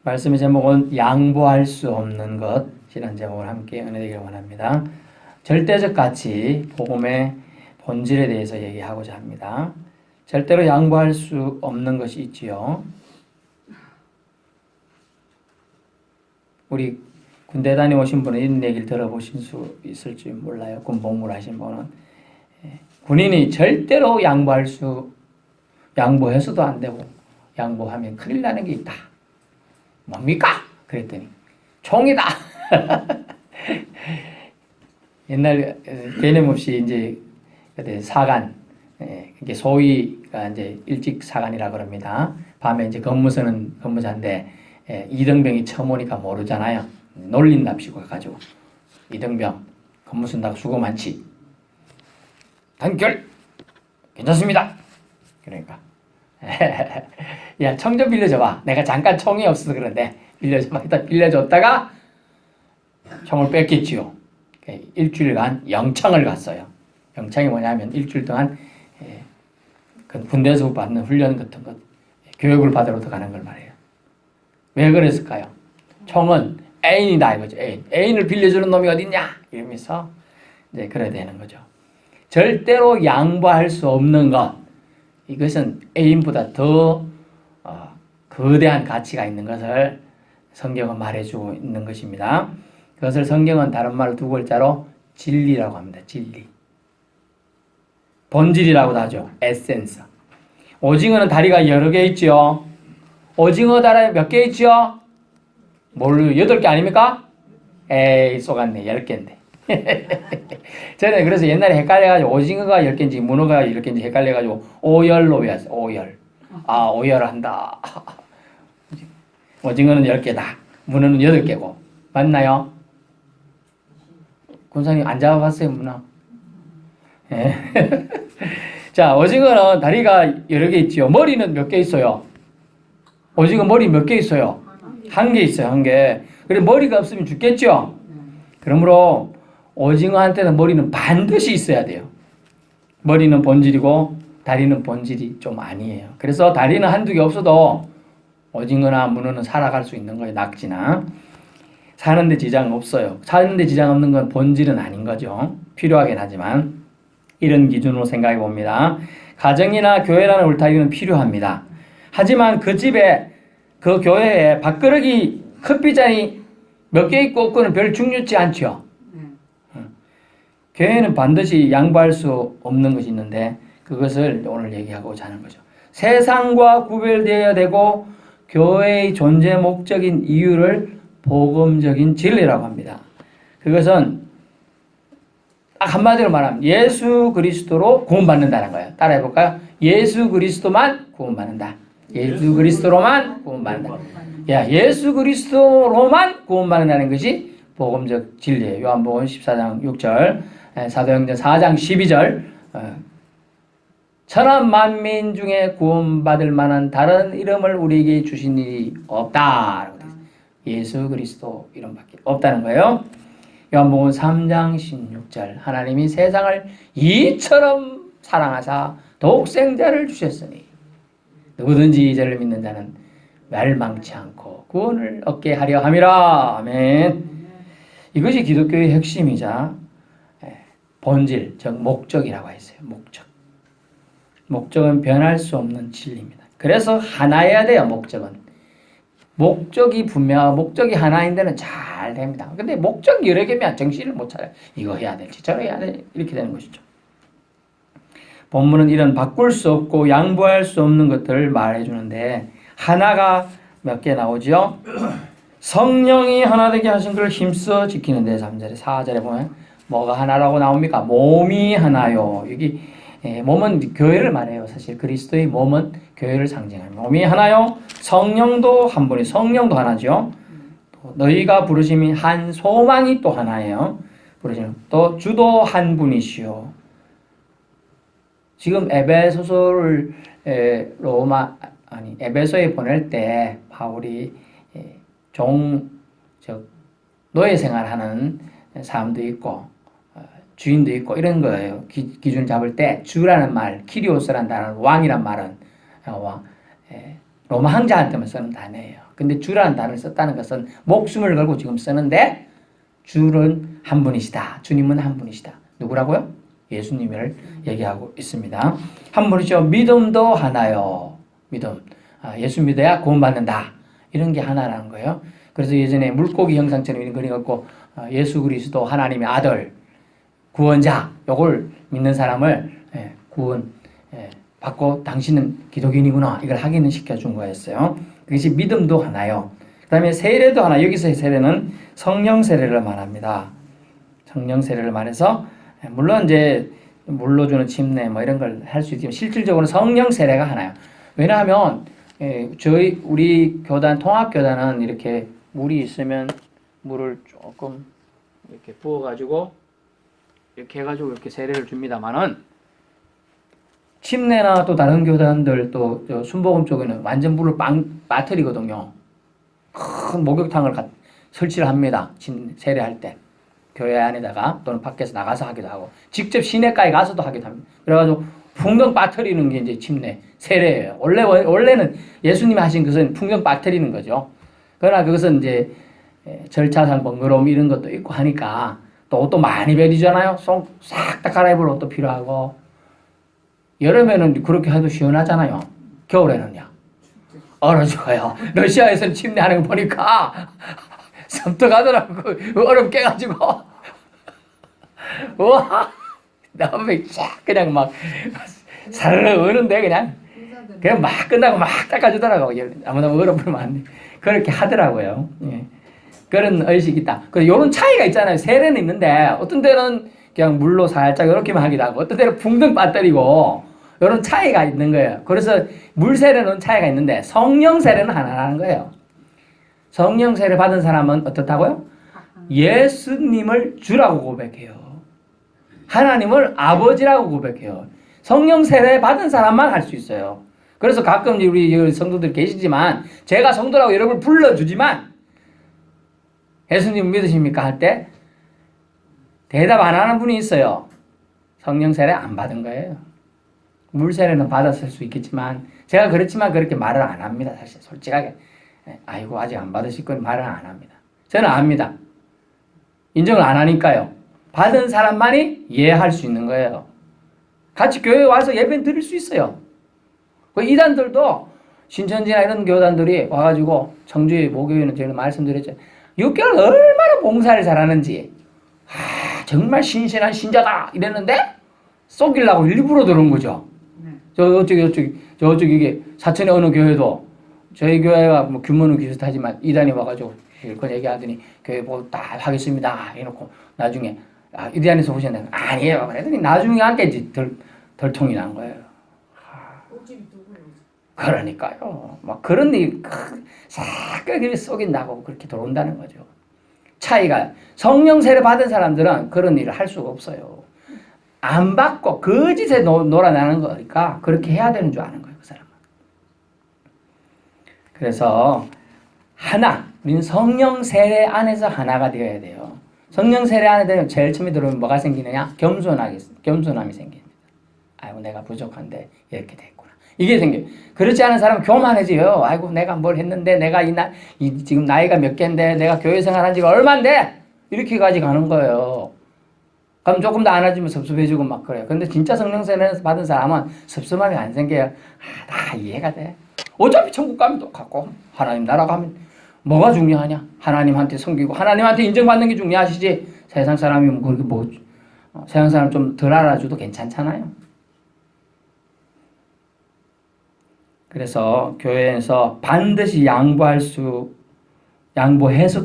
말씀의 제목은 양보할 수 없는 것이라는 제목을 함께 은혜되기를 원합니다. 절대적 가치, 복음의 본질에 대해서 얘기하고자 합니다. 절대로 양보할 수 없는 것이 있지요. 우리 군대 다녀오신 분은 이런 얘기를 들어보신 수 있을지 몰라요. 군 복무를 하신 분은. 군인이 절대로 양보해서도 안 되고 양보하면 큰일 나는 게 있다. 뭡니까? 그랬더니 총이다. 옛날 개념 없이 이제 사관, 이게 소위가 이제 일찍 사관이라 그럽니다. 밤에 이제 근무자인데 이등병이 처음 오니까 모르잖아요. 놀린답시고 해가지고 이등병 근무 쓴다고 수고 많지. 단결 괜찮습니다. 그러니까 야, 총 좀 빌려줘봐. 내가 잠깐 총이 없어서 그런데 빌려줘봐. 일단 빌려줬다가 총을 뺏겼지요. 일주일간 영창을 갔어요. 영창이 뭐냐면 일주일 동안 군대에서 받는 훈련 같은 것, 교육을 받으러 가는 걸 말해요. 왜 그랬을까요? 총은 애인이다 이거죠. 애인을 빌려주는 놈이 어딨냐 이러면서 이제 그래야 되는 거죠. 절대로 양보할 수 없는 것, 이것은 애인보다 더 거대한 가치가 있는 것을 성경은 말해주고 있는 것입니다. 그것을 성경은 다른 말로 두 글자로 진리라고 합니다. 진리. 본질이라고도 하죠. 에센스. 오징어는 다리가 여러 개 있죠. 오징어 다리 몇 개 있죠? 뭘로 8개 아닙니까? 에이, 속았네. 10개인데. 저는 그래서 옛날에 헷갈려가지고 오징어가 10개인지 문어가 10개인지 헷갈려가지고 오열로 외웠어요. 오열. 아, 오열한다. 오징어는 10개다. 문어는 8개고. 맞나요? 군사님 안 잡아봤어요, 문어? 예. 자, 오징어는 다리가 여러 개 있지요. 머리는 몇 개 있어요? 오징어 머리 몇 개 있어요? 1개 있어요, 1개. 그래, 머리가 없으면 죽겠죠? 그러므로 오징어한테는 머리는 반드시 있어야 돼요. 머리는 본질이고 다리는 본질이 좀 아니에요. 그래서 다리는 한두 개 없어도 오징어나 문어는 살아갈 수 있는 거예요. 낙지나. 사는데 지장 없어요. 사는데 지장 없는 건 본질은 아닌 거죠. 필요하긴 하지만 이런 기준으로 생각해 봅니다. 가정이나 교회라는 울타리는 필요합니다. 하지만 그 집에 그 교회에 밥그릇이 커피잔이 몇 개 있고 없고는 별 중요치 않죠. 교회는 반드시 양보할 수 없는 것이 있는데 그것을 오늘 얘기하고자 하는 거죠. 세상과 구별되어야 되고 교회의 존재 목적인 이유를 복음적인 진리라고 합니다. 그것은 딱 한마디로 말하면 예수 그리스도로 구원받는다는 거예요. 따라해볼까요? 예수 그리스도만 구원받는다. 예수 그리스도로만 구원받는다. 야, 예수 그리스도로만 구원받는다는 것이 복음적 진리예요. 요한복음 14장 6절, 사도행전 4장 12절, 천하 만민 중에 구원받을 만한 다른 이름을 우리에게 주신 일이 없다. 예수 그리스도 이름밖에 없다는 거예요. 요한복음 3장 16절, 하나님이 세상을 이처럼 사랑하사 독생자를 주셨으니 누구든지 이 죄를 믿는 자는 멸망치 않고 구원을 얻게 하려 함이라. 아멘. 이것이 기독교의 핵심이자 본질, 즉 목적이라고 했어요. 목적은 변할 수 없는 진리입니다. 그래서 하나여야 돼요. 목적이 분명하고 목적이 하나인 데는 잘 됩니다. 근데 목적이 여러 개면 정신을 못 차려요. 이거 해야 될지 저거 해야 될지 이렇게 되는 것이죠. 본문은 이런 바꿀 수 없고 양보할 수 없는 것들을 말해주는데 하나가 몇 개 나오죠. 성령이 하나 되게 하신 것을 힘써 지키는데 3절에 4절에 보면 뭐가 하나라고 나옵니까? 몸이 하나요. 여기 몸은 교회를 말해요. 사실 그리스도의 몸은 교회를 상징합니다. 몸이 하나요. 성령도 한 분이 성령도 하나죠. 너희가 부르심이 한 소망이 또 하나예요. 부르심 또 주도 한 분이시요. 지금 에베소서를 에베소에 보낼 때 바울이 노예 생활하는 사람도 있고 주인도 있고 이런 거예요. 기준 잡을 때 주라는 말, 키리오스라는 단어, 왕이란 말은 로마 황제한테만 쓰는 단어예요. 근데 주라는 단어를 썼다는 것은 목숨을 걸고 지금 쓰는데 주는 한 분이시다. 주님은 한 분이시다. 누구라고요? 예수님을 얘기하고 있습니다. 한 분이죠. 믿음도 하나요. 믿음. 예수 믿어야 구원받는다. 이런 게 하나라는 거예요. 그래서 예전에 물고기 형상처럼 이런 그려갖고 예수 그리스도 하나님의 아들 구원자 요걸 믿는 사람을 구원 받고 당신은 기독인이구나 이걸 확인을 시켜준 거였어요. 그것이 믿음도 하나요. 그 다음에 세례도 하나. 여기서의 세례는 성령 세례를 말합니다. 성령 세례를 말해서 물론 이제 물로 주는 침례 뭐 이런 걸 할 수 있지만 실질적으로는 성령 세례가 하나요. 왜냐하면 우리 교단 통합교단은 이렇게 물이 있으면 물을 조금 이렇게 부어가지고 이렇게 해가지고 이렇게 세례를 줍니다만은 침례나 또 다른 교단들 또 순복음 쪽에는 완전 물을 빠뜨리거든요. 큰 목욕탕을 설치를 합니다. 세례할 때. 교회 안에다가 또는 밖에서 나가서 하기도 하고 직접 시내가에 가서도 하기도 합니다. 그래가지고 풍경 빠뜨리는 게 이제 침례, 세례예요. 원래는 예수님이 하신 것은 풍경 빠뜨리는 거죠. 그러나 그것은 이제 절차상 번거로움 이런 것도 있고 하니까 또 옷도 많이 베리잖아요. 싹 다 갈아입을 옷도 필요하고 여름에는 그렇게 해도 시원하잖아요. 겨울에는요. 얼어 죽어요. 러시아에서는 침례하는 거 보니까 섬뜩하더라고. 얼음 깨가지고. 와, 나무에 쫙 그냥 막 사르르 어는데 그냥 막 끝나고 막 닦아주더라고. 아무나 얼음 불면 안 돼. 그렇게 하더라고요. 예. 그런 의식이 있다. 요런 차이가 있잖아요. 세례는 있는데 어떤 데는 그냥 물로 살짝 이렇게만 하기도 하고 어떤 데는 붕덩 빠뜨리고 요런 차이가 있는 거예요. 그래서 물 세례는 차이가 있는데 성령 세례는 하나라는 거예요. 성령 세례 받은 사람은 어떻다고요? 예수님을 주라고 고백해요. 하나님을 아버지라고 고백해요. 성령 세례 받은 사람만 할 수 있어요. 그래서 가끔 우리 성도들 계시지만 제가 성도라고 여러분을 불러주지만 예수님 믿으십니까? 할 때 대답 안 하는 분이 있어요. 성령 세례 안 받은 거예요. 물 세례는 받았을 수 있겠지만 제가 그렇지만 그렇게 말을 안 합니다. 사실 솔직하게. 아이고 아직 안 받으실 건 말을 안 합니다. 저는 압니다. 인정을 안 하니까요. 받은 사람만이 이해할 수 있는 거예요. 같이 교회에 와서 예배 드릴 수 있어요. 이단들도 신천지나 이런 교단들이 와가지고 청주의 모교회는 제가 말씀드렸죠. 6개월 얼마나 봉사를 잘하는지 정말 신실한 신자다 이랬는데 쏘기려고 일부러 들어온 거죠. 저쪽 이게 사천의 어느 교회도 저희 교회가 뭐 규모는 비슷하지만 이단이 와가지고 실컷 얘기하더니 교회 뭐 다 하겠습니다 해놓고 나중에 이단에서 오셨는데 아니에요 그랬더니 나중에 한테 이제 덜 통이 난 거예요. 그러니까요. 막 그런 일이 싹 그렇게 쏘긴다고 그렇게 들어온다는 거죠. 차이가 성령 세례 받은 사람들은 그런 일을 할 수가 없어요. 안 받고 거짓에 놀아나는 거니까 그렇게 해야 되는 줄 아는 거예요. 그 사람은. 그래서 우리는 성령 세례 안에서 하나가 되어야 돼요. 성령 세례 안에 되면 제일 처음에 들어오면 뭐가 생기느냐? 겸손함이 생깁니다. 아이고 내가 부족한데 이렇게 됐구나. 이게 생겨요. 그렇지 않은 사람은 교만해져요. 아이고 내가 뭘 했는데 내가 지금 나이가 몇 개인데 내가 교회 생활한 지가 얼만데 이렇게 가지고 가는 거예요. 그럼 조금 더 안 해주면 섭섭해지고 막 그래요. 근데 진짜 성령 세례 받은 사람은 섭섭함이 안 생겨요. 다 이해가 돼. 어차피 천국 가면 똑같고 하나님 나라 가면 뭐가 중요하냐? 하나님한테 섬기고 하나님한테 인정받는 게 중요하시지. 세상 사람이면 그렇게 세상 사람 좀 덜 알아줘도 괜찮잖아요. 그래서 교회에서 반드시 양보해서도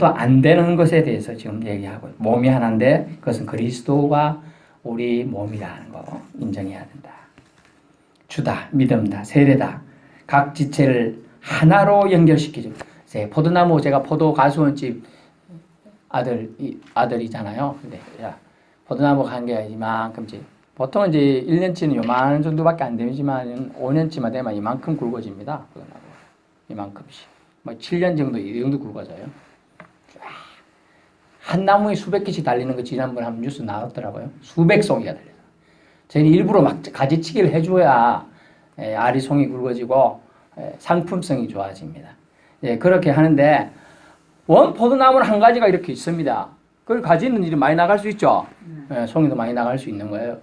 안 되는 것에 대해서 지금 얘기하고 몸이 하나인데 그것은 그리스도가 우리 몸이라는 거 인정해야 된다. 주다, 믿음다, 세례다. 각 지체를 하나로 연결시키죠. 포도나무 제가 포도 가수원집 아들이잖아요. 근데 포도나무 간 게 이만큼씩 보통은 이제 1년치는 요만 정도밖에 안 되지만 5년치만 되면 이만큼 굵어집니다. 포도나무 이만큼씩. 뭐 7년 정도 이 정도 굵어져요. 한 나무에 수백 개씩 달리는 거 지난번에 한 뉴스 나왔더라고요. 수백 송이가 달려요. 저희는 일부러 막 가지치기를 해줘야 알이 송이 굵어지고 상품성이 좋아집니다. 예, 그렇게 하는데 원 포도나무는 한 가지가 이렇게 있습니다. 그걸 가지는 일이 많이 나갈 수 있죠. 예, 송이도 많이 나갈 수 있는 거예요.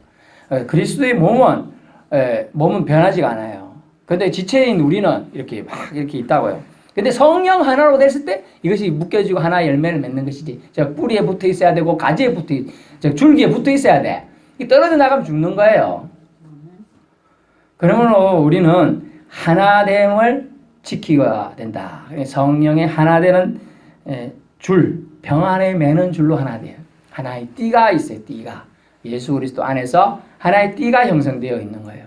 그리스도의 몸은 변하지가 않아요. 근데 지체인 우리는 이렇게 막 이렇게 있다고요. 근데 성령 하나로 됐을 때 이것이 묶여지고 하나의 열매를 맺는 것이지. 뿌리에 붙어 있어야 되고 가지에 줄기에 붙어 있어야 돼. 떨어져 나가면 죽는 거예요. 그러므로 우리는 하나됨을 지키어야 된다. 성령의 하나되는 병 안에 매는 줄로 하나 돼요. 하나의 띠가 있어요. 띠가. 예수 그리스도 안에서 하나의 띠가 형성되어 있는 거예요.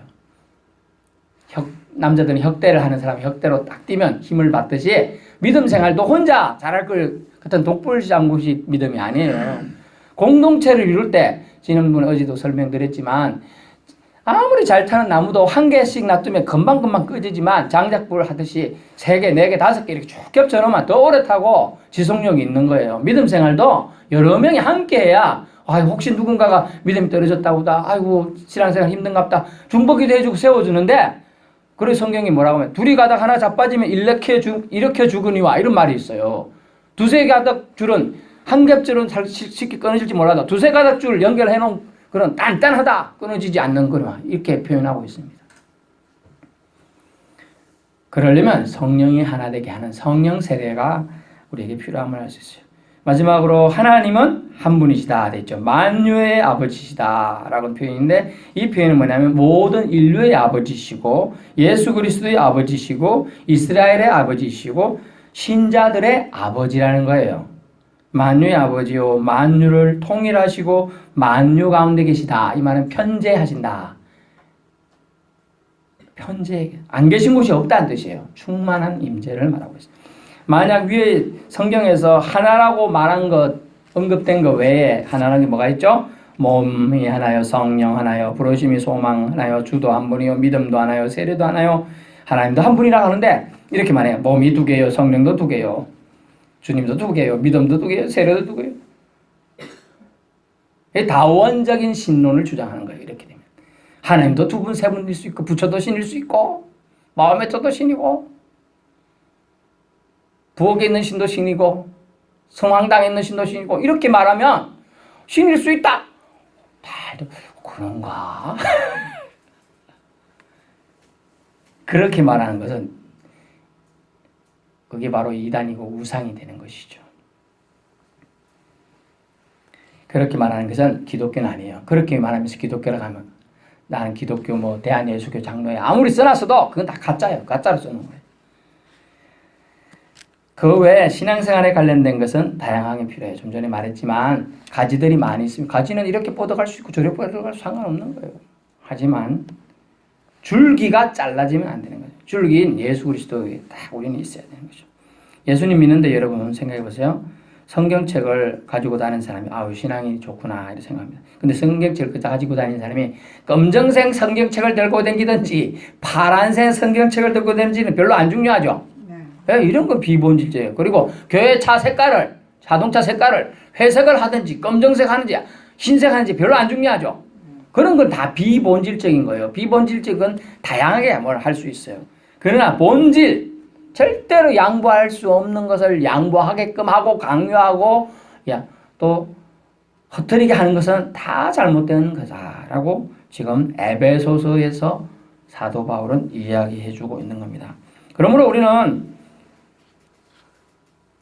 남자들은 혁대를 하는 사람이 혁대로 딱 뛰면 힘을 받듯이 믿음 생활도 혼자 잘할 걸 같은 독불장구식 믿음이 아니에요. 공동체를 이룰 때 지난번 어제도 설명드렸지만 아무리 잘 타는 나무도 한 개씩 놔두면 금방금방 꺼지지만 장작불 하듯이 3개, 4개, 5개 이렇게 쭉 겹쳐놓으면 더 오래 타고 지속력이 있는 거예요. 믿음 생활도 여러 명이 함께 해야 혹시 누군가가 믿음이 떨어졌다고 아이고 신앙생활 힘든갑다 중보기도 해주고 세워주는데 그래서 성경이 뭐라고 하면 둘이 가다가 하나 자빠지면 일으켜 죽으니와 이런 말이 있어요. 2-3 가닥 줄은 한 겹줄은 쉽게 끊어질지 몰라도 2-3 가닥 줄 연결해 놓은 그런 단단하다 끊어지지 않는 거라 이렇게 표현하고 있습니다. 그러려면 성령이 하나 되게 하는 성령 세례가 우리에게 필요함을 알 수 있어요. 마지막으로 하나님은 한 분이시다 됐죠. 만유의 아버지시다 라는 표현인데 이 표현은 뭐냐면 모든 인류의 아버지시고 예수 그리스도의 아버지시고 이스라엘의 아버지시고 신자들의 아버지라는 거예요. 만유의 아버지요 만유를 통일하시고 만유 가운데 계시다. 이 말은 편재하신다. 편재 안 계신 곳이 없다는 뜻이에요. 충만한 임재를 말하고 있습니다. 만약 위에 성경에서 하나라고 말한 것 언급된 것 외에 하나라는 게 뭐가 있죠? 몸이 하나요, 성령 하나요, 부르심이 소망 하나요, 주도 한 분이요, 믿음도 하나요, 세례도 하나요, 하나님도 한 분이라고 하는데 이렇게 말해요. 몸이 2개요, 성령도 2개요, 주님도 2개요, 믿음도 2개요, 세례도 2개요. 다원적인 신론을 주장하는 거예요. 이렇게 되면 하나님도 2분, 3분일 수 있고 부처도 신일 수 있고 마음의 자도 신이고 부엌에 있는 신도 신이고 성황당에 있는 신도 신이고 이렇게 말하면 신일 수 있다. 그런가? 그렇게 말하는 것은 그게 바로 이단이고 우상이 되는 것이죠. 그렇게 말하는 것은 기독교는 아니에요. 그렇게 말하면서 기독교라고 하면 나는 기독교 대한예수교 장로에 아무리 써놨어도 그건 다 가짜예요. 가짜로 써놓은 거예요. 그 외에 신앙생활에 관련된 것은 다양하게 필요해요. 좀 전에 말했지만 가지들이 많이 있으면 가지는 이렇게 뻗어갈 수 있고 저렇게 뻗어갈 수 상관없는 거예요. 하지만 줄기가 잘라지면 안 되는 거죠. 줄기인 예수 그리스도에 딱 우리는 있어야 되는 거죠. 예수님 믿는데 여러분 생각해 보세요. 성경책을 가지고 다니는 사람이 신앙이 좋구나 이렇게 생각합니다. 근데 성경책을 가지고 다니는 사람이 검정색 성경책을 들고 다니든지 파란색 성경책을 들고 다니는지는 별로 안 중요하죠. 이런 건 비본질적이에요. 그리고 교회 자동차 색깔을 회색을 하든지 검정색 하는지 흰색 하는지 별로 안 중요하죠. 그런 건 다 비본질적인 거예요. 비본질적은 다양하게 뭘 할 수 있어요. 그러나 본질, 절대로 양보할 수 없는 것을 양보하게끔 하고 강요하고 또 허트리게 하는 것은 다 잘못된 거다라고 지금 에베소서에서 사도 바울은 이야기해주고 있는 겁니다. 그러므로 우리는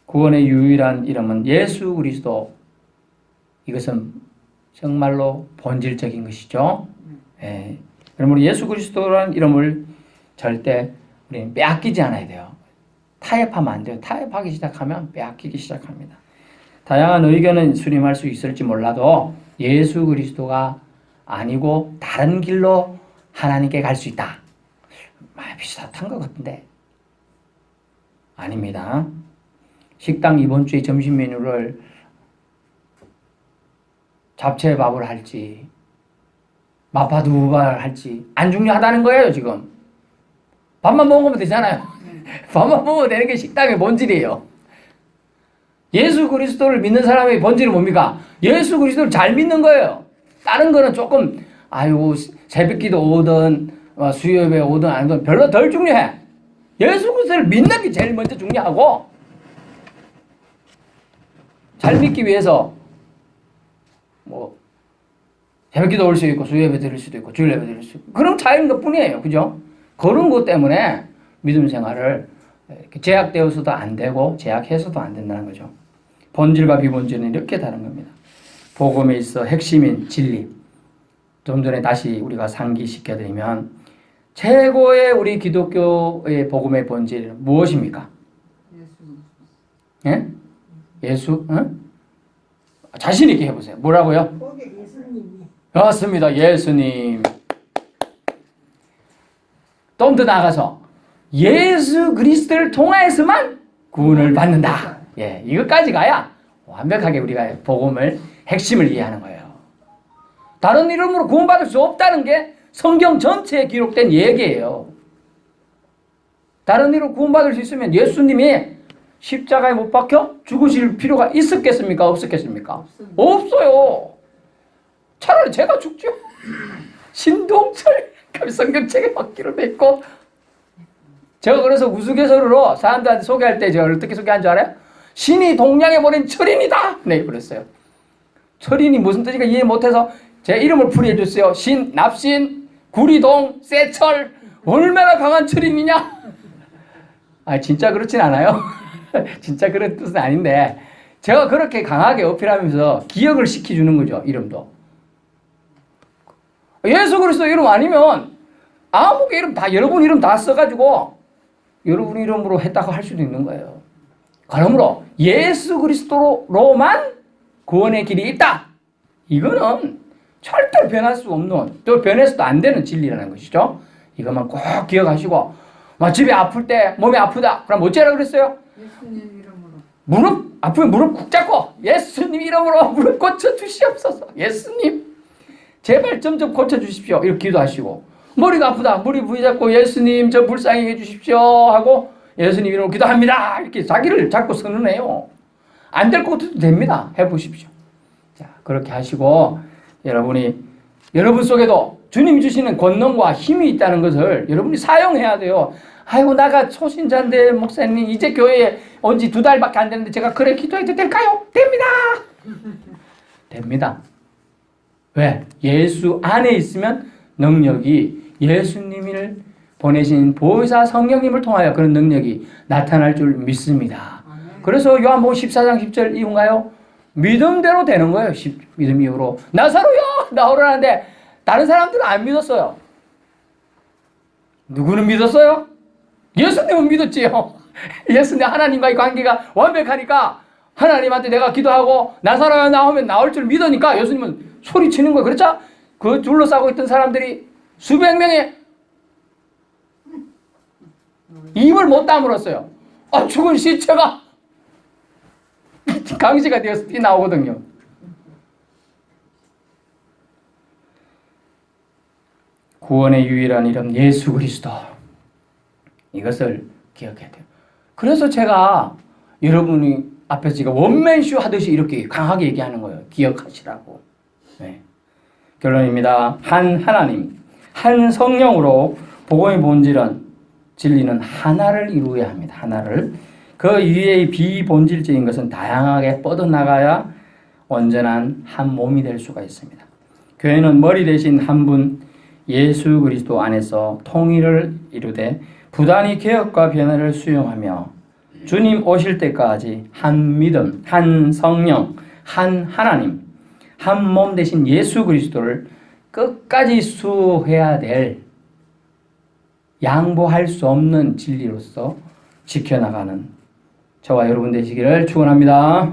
구원의 유일한 이름은 예수 그리스도. 이것은 정말로 본질적인 것이죠. 그러므로 예수 그리스도라는 이름을 절대 우리는 빼앗기지 않아야 돼요. 타협하면 안 돼요. 타협하기 시작하면 빼앗기기 시작합니다. 다양한 의견은 수렴할 수 있을지 몰라도 예수 그리스도가 아니고 다른 길로 하나님께 갈 수 있다. 비슷한 것 같은데 아닙니다. 식당 이번 주에 점심 메뉴를 잡채밥을 할지 마파두부를 할지 안 중요하다는 거예요. 지금 밥만 먹으면 되잖아요. 밥만 먹으면 되는 게 식당의 본질이에요. 예수 그리스도를 믿는 사람의 본질은 뭡니까? 예수 그리스도를 잘 믿는 거예요. 다른 거는 조금 새벽기도 오든 수요예배 오든 안 오든 별로 덜 중요해. 예수 그리스도를 믿는 게 제일 먼저 중요하고, 잘 믿기 위해서 뭐 새벽기도 올 수 있고 수요예배 드릴 수도 있고 주일 예배 드릴 수 있고 그런 차이인 것뿐이에요. 그죠? 그런 것 때문에 믿음 생활을 이렇게 제약되어서도 안 되고 제약해서도 안 된다는 거죠. 본질과 비본질은 이렇게 다른 겁니다. 복음에 있어 핵심인 진리. 좀 전에 다시 우리가 상기시켜드리면 최고의 우리 기독교의 복음의 본질은 무엇입니까? 예? 예수? 응? 자신 있게 해보세요. 뭐라고요? 예수님이. 맞습니다. 예수님. 좀 더 나아가서 예수 그리스도를 통하여서만 구원을 받는다. 예, 이것까지 가야 완벽하게 우리가 복음을 핵심을 이해하는 거예요. 다른 이름으로 구원받을 수 없다는 게 성경 전체에 기록된 얘기예요. 다른 이름으로 구원받을 수 있으면 예수님이 십자가에 못 박혀 죽으실 필요가 있었겠습니까? 없었겠습니까? 없어요. 차라리 제가 죽죠. 신동철 성경책에 받기로 돼 있고, 제가 그래서 우스갯소리로 사람들한테 소개할 때 제가 어떻게 소개한 줄 알아요? 신이 동양에 보낸 철인이다. 네, 그랬어요. 철인이 무슨 뜻인가 이해 못해서 제 이름을 풀이해 줬어요. 신, 납신, 구리동, 세철. 얼마나 강한 철인이냐? 아, 진짜 그렇진 않아요. 진짜 그런 뜻은 아닌데 제가 그렇게 강하게 어필하면서 기억을 시켜주는 거죠. 이름도. 예수 그리스도 이름 아니면 아무 이름 다 여러분 이름 다 써가지고 여러분 이름으로 했다고 할 수도 있는 거예요. 그러므로 예수 그리스도로만 구원의 길이 있다. 이거는 절대로 변할 수 없는, 또 변해서도 안 되는 진리라는 것이죠. 이것만 꼭 기억하시고, 집에 아플 때 몸이 아프다. 그럼 어쩌라 그랬어요? 예수님 이름으로. 무릎 아프면 무릎 쿡 잡고 예수님 이름으로 무릎 고쳐 주시옵소서. 예수님 제발 좀 고쳐 주십시오. 이렇게 기도하시고, 머리가 아프다. 머리 부여잡고 예수님 저 불쌍히 해 주십시오 하고 예수님 이름으로 기도합니다. 이렇게 자기를 자꾸 선언해요. 안 될 것도 됩니다. 해보십시오. 자, 그렇게 하시고 여러분이 여러분 속에도 주님이 주시는 권능과 힘이 있다는 것을 여러분이 사용해야 돼요. 아이고 나가 초신자인데 목사님 이제 교회에 온 지 2달밖에 안 됐는데 제가 그래 기도해도 될까요? 됩니다. 됩니다. 왜? 예수 안에 있으면 능력이 예수님을 보내신 보혜사 성령님을 통하여 그런 능력이 나타날 줄 믿습니다. 그래서 요한복음 14장 10절 이후인가요? 믿음대로 되는 거예요. 믿음 이후로. 나사로야 나오라는데 다른 사람들은 안 믿었어요. 누구는 믿었어요? 예수님은 믿었지요. 예수님 하나님과의 관계가 완벽하니까 하나님한테 내가 기도하고 나사로야 나오면 나올 줄 믿으니까 예수님은 소리치는 거예요. 그렇죠? 그 둘러싸고 있던 사람들이 수백 명의 입을 못 다물었어요. 죽은 시체가 강시가 되어서 뛰나오거든요. 구원의 유일한 이름 예수 그리스도. 이것을 기억해야 돼요. 그래서 제가 여러분이 앞에서 제가 원맨쇼 하듯이 이렇게 강하게 얘기하는 거예요. 기억하시라고. 네. 결론입니다. 한 하나님, 한 성령으로 복음의 본질은 진리는 하나를 이루어야 합니다. 하나를. 그 위의 비본질적인 것은 다양하게 뻗어나가야 온전한 한 몸이 될 수가 있습니다. 교회는 머리 대신 한 분 예수 그리스도 안에서 통일을 이루되 부단히 개혁과 변화를 수용하며 주님 오실 때까지 한 믿음, 한 성령, 한 하나님, 한 몸 대신 예수 그리스도를 끝까지 수호해야 될 양보할 수 없는 진리로서 지켜나가는 저와 여러분 되시기를 축원합니다.